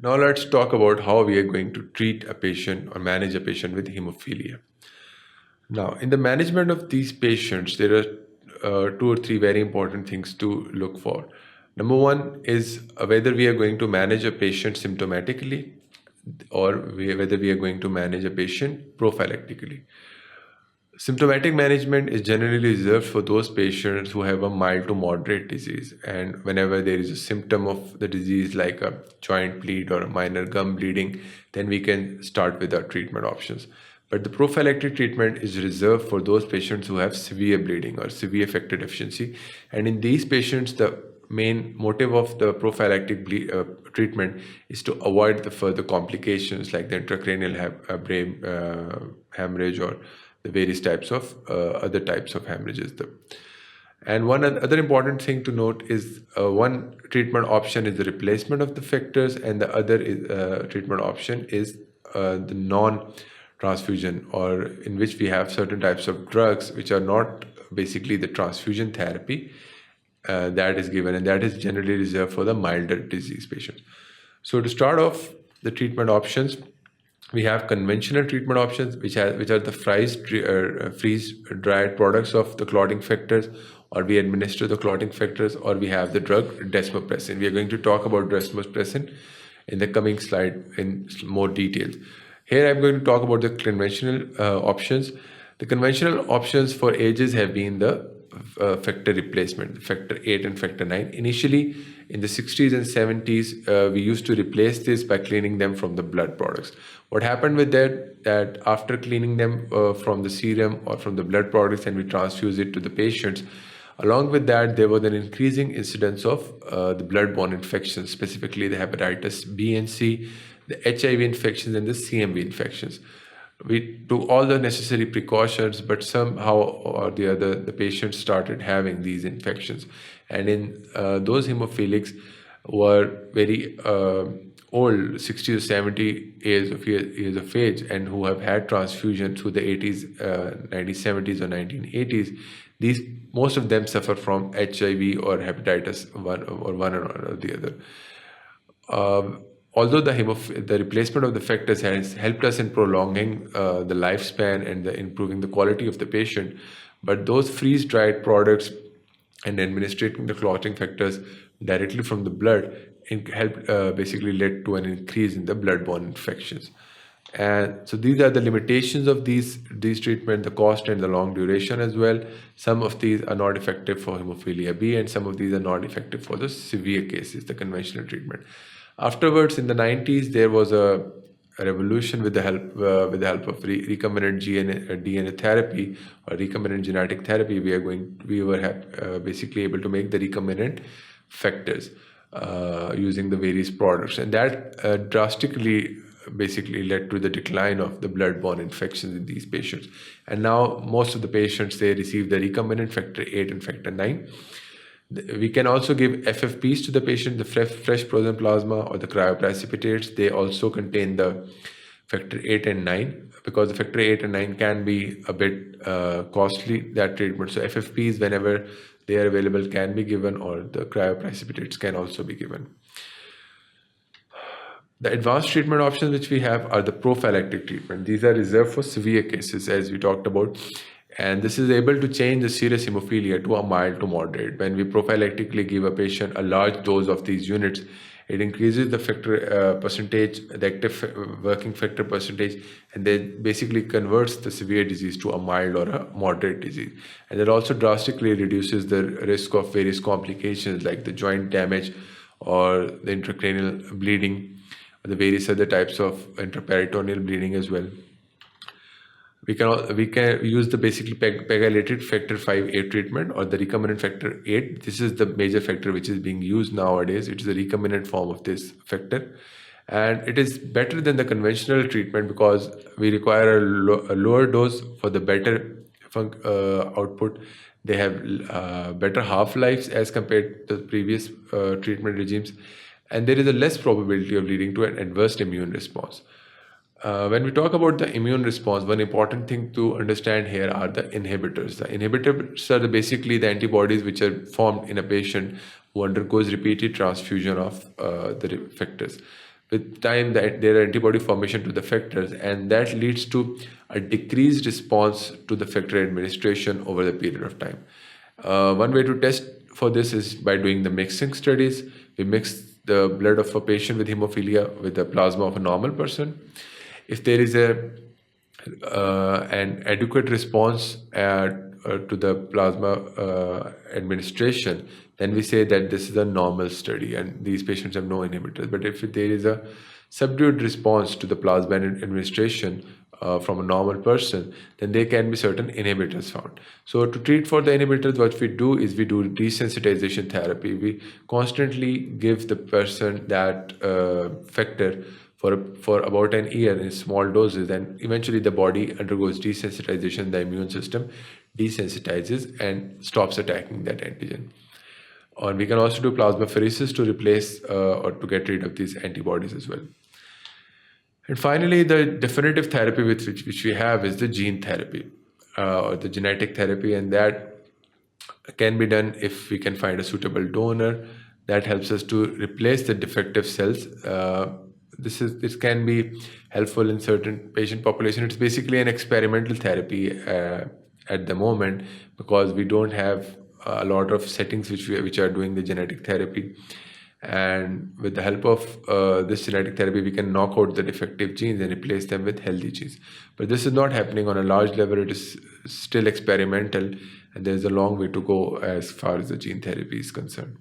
Now let's talk about how we are going to treat a patient or manage a patient with hemophilia. Now, in the management of these patients, there are two or three very important things to look for. Number one is whether we are going to manage a patient symptomatically or whether we are going to manage a patient prophylactically. Symptomatic management is generally reserved for those patients who have a mild to moderate disease. And whenever there is a symptom of the disease, like a joint bleed or a minor gum bleeding, then we can start with our treatment options. But the prophylactic treatment is reserved for those patients who have severe bleeding or severe factor deficiency. And in these patients, the main motive of the prophylactic treatment is to avoid the further complications like the intracranial brain hemorrhage or the various types of other types of hemorrhages. And one other important thing to note is one treatment option is the replacement of the factors, and the other treatment option is the non-transfusion, or in which we have certain types of drugs which are not basically the transfusion therapy that is given, and that is generally reserved for the milder disease patients. So to start off the treatment options, we have conventional treatment options, which are the freeze-dried products of the clotting factors, or we administer the clotting factors, or we have the drug desmopressin. We are going to talk about desmopressin in the coming slide in more details. Here I'm going to talk about the conventional options. The conventional options for ages have been the factor replacement, factor 8 and factor 9. Initially, in the 60s and 70s, we used to replace this by cleaning them from the blood products. What happened with that after cleaning them from the serum or from the blood products, and we transfuse it to the patients, along with that, there was an increasing incidence of the blood-borne infections, specifically the hepatitis B and C, the HIV infections, and the CMV infections. We took all the necessary precautions, but somehow or the other, the patients started having these infections. And in those hemophilics were very old, 60 to 70 years of age, and who have had transfusion through the 80s, 1970s or 1980s, most of them suffer from HIV or hepatitis one or the other. Although the replacement of the factors has helped us in prolonging the lifespan and improving the quality of the patient, but those freeze-dried products and administering the clotting factors directly from the blood helped basically led to an increase in the blood-borne infections. And so these are the limitations of these treatment, the cost and the long duration as well. Some of these are not effective for hemophilia B, and some of these are not effective for the severe cases, the conventional treatment. Afterwards, in the 90s, there was a revolution with the help of recombinant DNA therapy or recombinant genetic therapy. We were basically able to make the recombinant factors using the various products, and that drastically basically led to the decline of the blood-borne infections in these patients. And now most of the patients, they receive the recombinant factor 8 and factor 9. We can also give FFPs to the patient, the fresh frozen plasma or the cryoprecipitates. They also contain the factor 8 and 9, because the factor 8 and 9 can be a bit costly, that treatment. So FFPs, whenever they are available, can be given, or the cryoprecipitates can also be given. The advanced treatment options which we have are the prophylactic treatment. These are reserved for severe cases, as we talked about. And this is able to change the serious hemophilia to a mild to moderate. When we prophylactically give a patient a large dose of these units, it increases the factor percentage, the active working factor percentage, and then basically converts the severe disease to a mild or a moderate disease. And it also drastically reduces the risk of various complications like the joint damage or the intracranial bleeding, the various other types of intraperitoneal bleeding as well. We can use the basically pegylated factor 5A treatment or the recombinant factor 8. This is the major factor which is being used nowadays. It is a recombinant form of this factor, and it is better than the conventional treatment because we require a lower dose for the better output. They have better half-lives as compared to the previous treatment regimes, and there is a less probability of leading to an adverse immune response. When we talk about the immune response, one important thing to understand here are the inhibitors. The inhibitors are basically the antibodies which are formed in a patient who undergoes repeated transfusion of the factors. With time, that there are antibody formation to the factors, and that leads to a decreased response to the factor administration over the period of time. One way to test for this is by doing the mixing studies. We mix the blood of a patient with hemophilia with the plasma of a normal person. If there is an adequate response to the plasma administration, then we say that this is a normal study and these patients have no inhibitors. But if there is a subdued response to the plasma administration from a normal person, then there can be certain inhibitors found. So to treat for the inhibitors, what we do is we do desensitization therapy. We constantly give the person that factor for about an year in small doses, and eventually the body undergoes desensitization. The immune system desensitizes and stops attacking that antigen. Or we can also do plasmapheresis to replace or to get rid of these antibodies as well. And finally, the definitive therapy which we have is the gene therapy or the genetic therapy, and that can be done if we can find a suitable donor that helps us to replace the defective cells. This can be helpful in certain patient population. It's basically an experimental therapy at the moment, because we don't have a lot of settings which are doing the genetic therapy. And with the help of this genetic therapy, we can knock out the defective genes and replace them with healthy genes. But this is not happening on a large level. It is still experimental, and there's a long way to go as far as the gene therapy is concerned.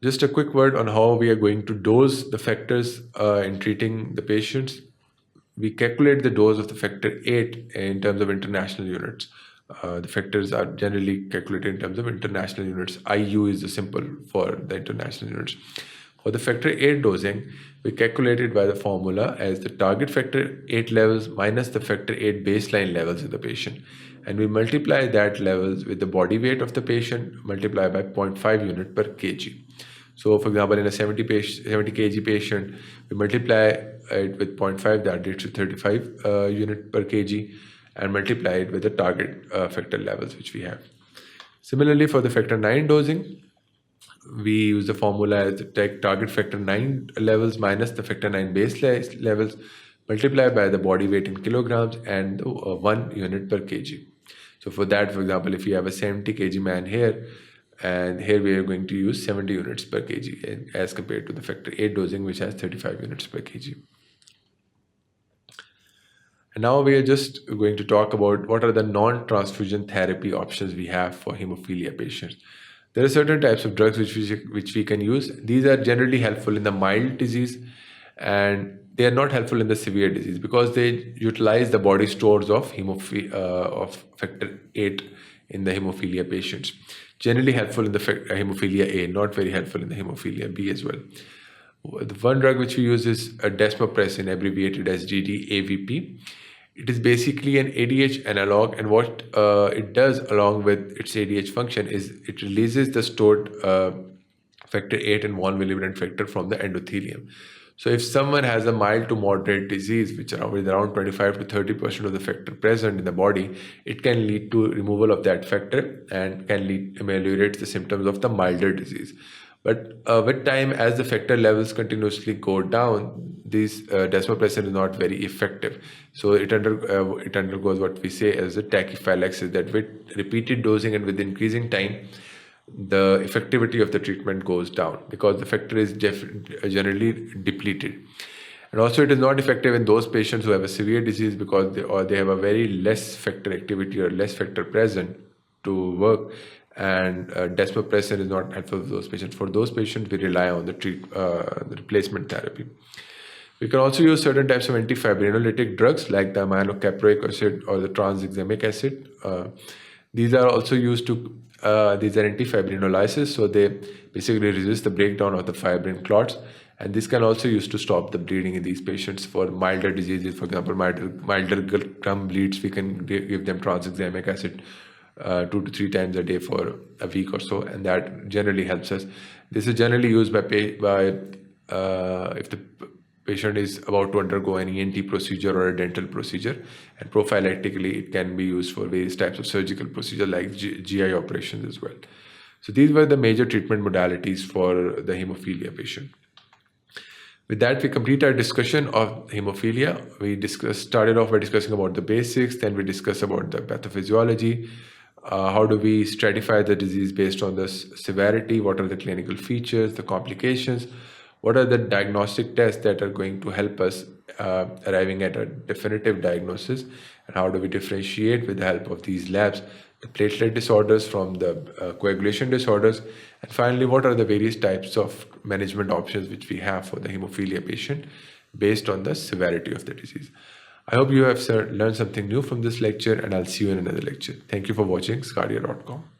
Just a quick word on how we are going to dose the factors in treating the patients. We calculate the dose of the factor 8 in terms of international units. The factors are generally calculated in terms of international units. IU is the symbol for the international units. For the factor 8 dosing, we calculate it by the formula as the target factor 8 levels minus the factor 8 baseline levels in the patient. And we multiply that levels with the body weight of the patient, multiply by 0.5 unit per kg. So for example, in a 70 kg patient, we multiply it with 0.5, that leads to 35 unit per kg, and multiply it with the target factor levels which we have. Similarly, for the factor 9 dosing, we use the formula as the target factor 9 levels minus the factor 9 baseline levels, multiplied by the body weight in kilograms and 1 unit per kg. So for that, for example, if you have a 70 kg man here, and here we are going to use 70 units per kg as compared to the factor 8 dosing, which has 35 units per kg. And now we are just going to talk about what are the non-transfusion therapy options we have for hemophilia patients. There are certain types of drugs which we can use. These are generally helpful in the mild disease, and they are not helpful in the severe disease because they utilize the body stores of factor 8 in the hemophilia patients. Generally helpful in the hemophilia A, not very helpful in the hemophilia B as well. The one drug which we use is a desmopressin, abbreviated as GD-AVP. It is basically an ADH analog, and what it does along with its ADH function is it releases the stored factor 8 and von Willebrand factor from the endothelium. So if someone has a mild to moderate disease, which with around 25 to 30% of the factor present in the body, it can lead to removal of that factor and can ameliorate the symptoms of the milder disease. But with time, as the factor levels continuously go down, this desmopressin is not very effective. So it undergoes what we say as a tachyphylaxis, that with repeated dosing and with increasing time, the effectivity of the treatment goes down because the factor is generally depleted. And also it is not effective in those patients who have a severe disease because they have a very less factor activity or less factor present to work, and desmopressin is not helpful for those patients. For those patients, we rely on the replacement therapy. We can also use certain types of antifibrinolytic drugs like the aminocaproic acid or the tranexamic acid. These are also used to these are antifibrinolysis, so they basically resist the breakdown of the fibrin clots, and this can also used to stop the bleeding in these patients. For milder diseases, for example, milder gum bleeds, we can give them tranexamic acid 2 to 3 times a day for a week or so, and that generally helps us. This is generally used by if the patient is about to undergo an ENT procedure or a dental procedure, and prophylactically it can be used for various types of surgical procedure like GI operations as well. So these were the major treatment modalities for the hemophilia patient. With that, we complete our discussion of hemophilia. We started off by discussing about the basics, then we discussed about the pathophysiology, how do we stratify the disease based on the severity, what are the clinical features, the complications, what are the diagnostic tests that are going to help us arriving at a definitive diagnosis, and how do we differentiate with the help of these labs the platelet disorders from the coagulation disorders, and finally, what are the various types of management options which we have for the hemophilia patient based on the severity of the disease. I hope you have learned something new from this lecture, and I'll see you in another lecture. Thank you for watching sqadia.com.